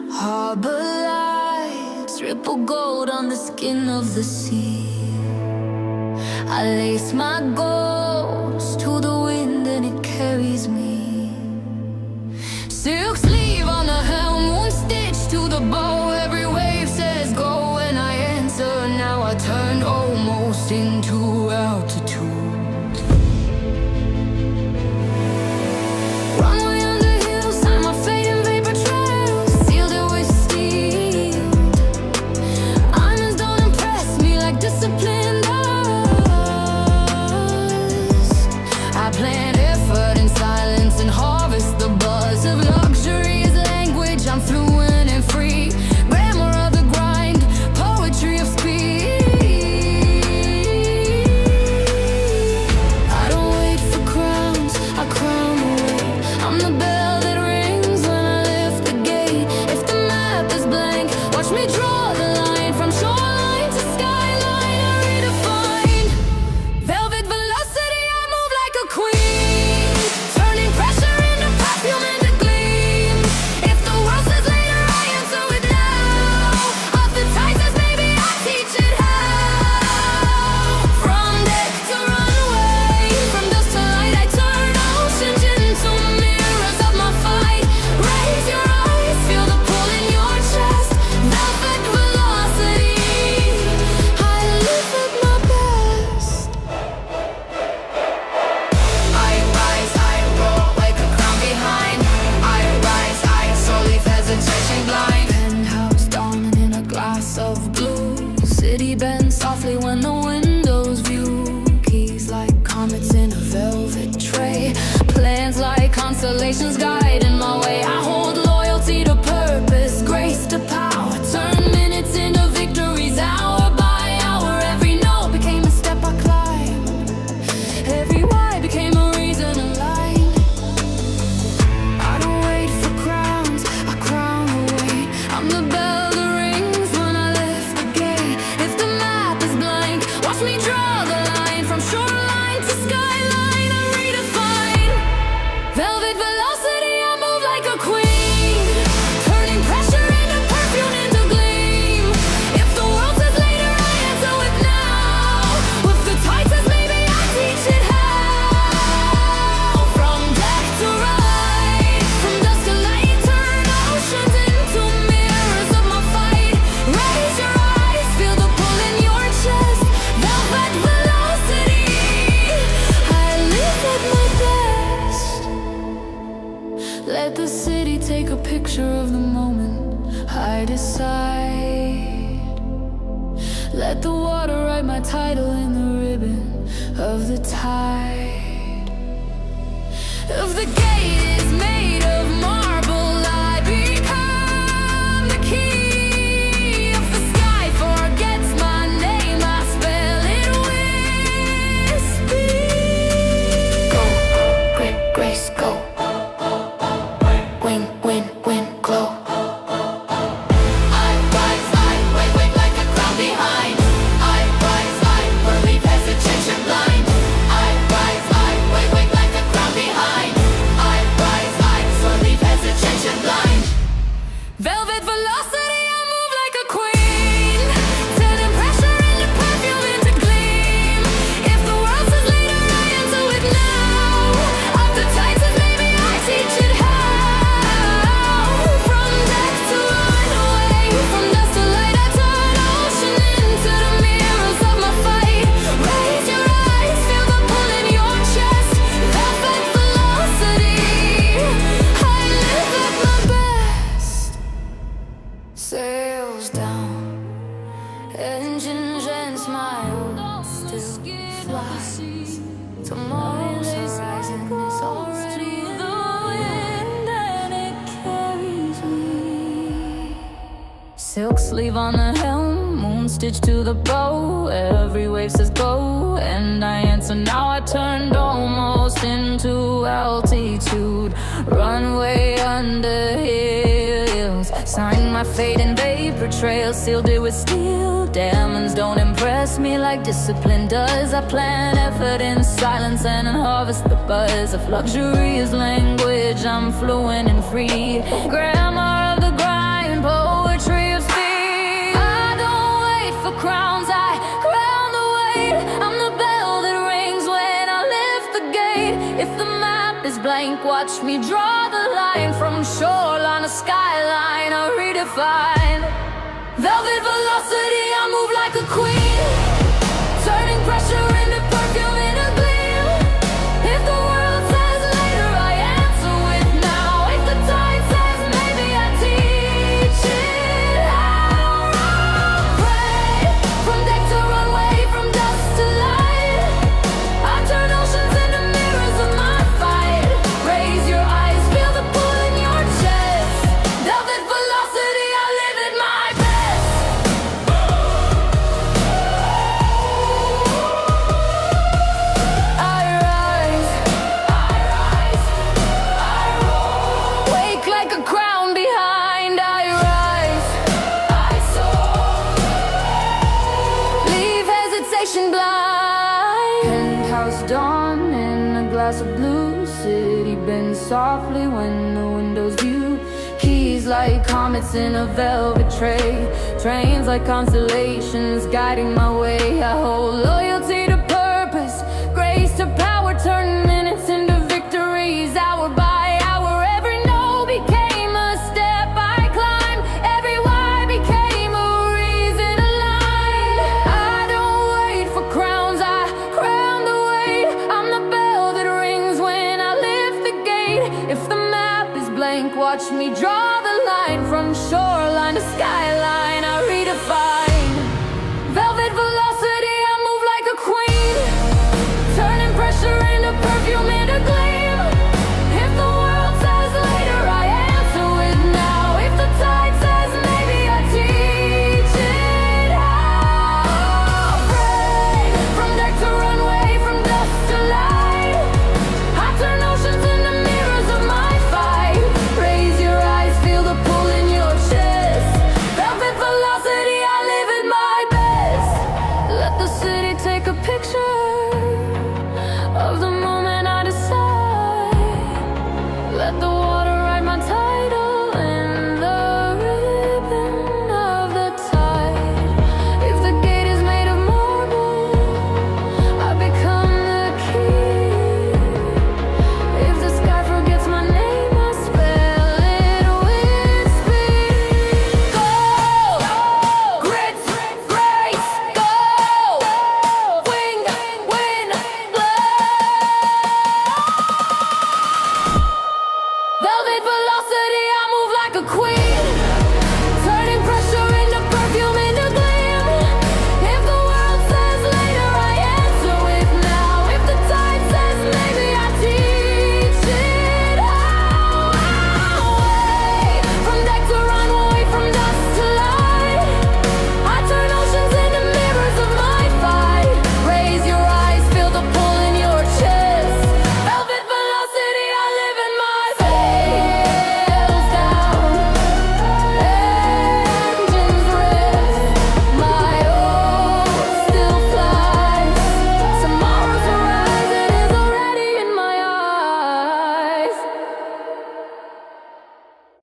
Harbor lights, ripple gold on the skin of the sea. I lace my goals to the wind and it carries me. Silk sleeve on the helm, moon stitched to the bow. Every wave says go and I answer. Now I turned almost into altitude. Runway under hills, sign my fate in vapor trails. Sealed it with steel. Islands don't impress me like discipline does. I plant effort in silence and harvest the buzz of luxury is language. I'm fluent and free. Grammar of the grind, poetry of speed. I don't wait for crowns, I crown the way. I'm the bell that rings when I lift the gate. If the map is blank, watch me draw the line from shoreline to skyline. I redefine velvet velocity. I move like a queen, turning pressure into perfume into gleam. If the world says later, I answer with now. Off the tides, maybe I teach it how. From deck to runway, from dust to light, I turn oceans into mirrors of my fight. Raise your eyes, feel the pull in your chest. Velvet velocity, I live at my best. I rise, I roll like a crown behind. I rise, I slowly hesitation blind. Penthouse dawning in a glass of blue. City bends softly when the windows view. Keys like comets in a velvet tray. Plans like constellations guiding my way. I hold loyalty to purpose, grace to power. Turn minutes into victories, hour by hour. Every note became a step I climbed. Every why became a reason to line. I don't wait for crowns, I crown the way. I'm the bell that rings when I lift the gate. If the map is blank, watch me draw the line from shoreline to skyline. I redefine velvet velocity. I move like a queen, turning pressure into perfume into gleam. If the world says later, I answer with now. If the tide says maybe, I teach it how. From deck to right, from dusk to light, turn oceans into mirrors of my fight. Raise your eyes, feel the pull in your chest. Velvet velocity, I live at my best. Let the city take a picture of the moment I decide. Let the water write my title in the ribbon of the tide. If the gate is made of marble, I become the key. If the sky forgets my name, I spell it with speed. Go, grace, go. Win, win, win, glow. I rise, I wave like a crown behind. I rise, I believe hesitation blind. I rise, I wave like a crown behind. I rise, I slowly hesitation blind. Velvet velocity, I move like a queen, turning pressure into perfume into gleam. If the world says later, I answer with now. Off the tides says maybe, I teach it how. From deck to runway, from dust to light, I turn ocean into the mirrors of my fight. Raise your eyes, feel the pull in your chest. Velvet velocity, I live at my best. Sails down, engines and smiles still fly. Tomorrow's horizon is already the wind and it carries me. Silk sleeve on the helm, moon stitched to the bow. Every wave says go and I answer. Now I turned almost into altitude. Runway under hills, sign my fate in vapor trail, sealed it with steel. Diamonds don't impress me like discipline does. I plant effort in silence and harvest the buzz. If luxury is language, I'm fluent and free. Grammar of the grind, poetry of speed. I don't wait for crowns, I crown the weight. I'm the bell that rings when I lift the gate. If the map is blank, watch me draw the line. From shoreline to skyline, I redefine. Velvet velocity, I move like a queen, turning pressure into perfume in a gleam. If the world says later, I answer with now. If the tide says maybe, I teach it how. Pray from deck to runway, from dust to light. I turn oceans into mirrors of my fight. Raise your eyes, feel the pull in your chest. Velvet velocity, I live at my best. I rise, I roll. Wake like a crown behind. I rise, I soar. Leave hesitation blind. Penthouse dawn in a glass of blue. City bends softly when the windows view. Keys like comets in a velvet tray. Trains like constellations guiding my way. I hold loyalty to purpose, grace to power, turn minutes into victories. Hour by hour, every no became a step I climbed. Every why became a reason aligned. I don't wait for crowns, I crown the weight. I'm the bell that rings when I lift the gate. If the map is blank, watch me draw the line. From shoreline to skyline,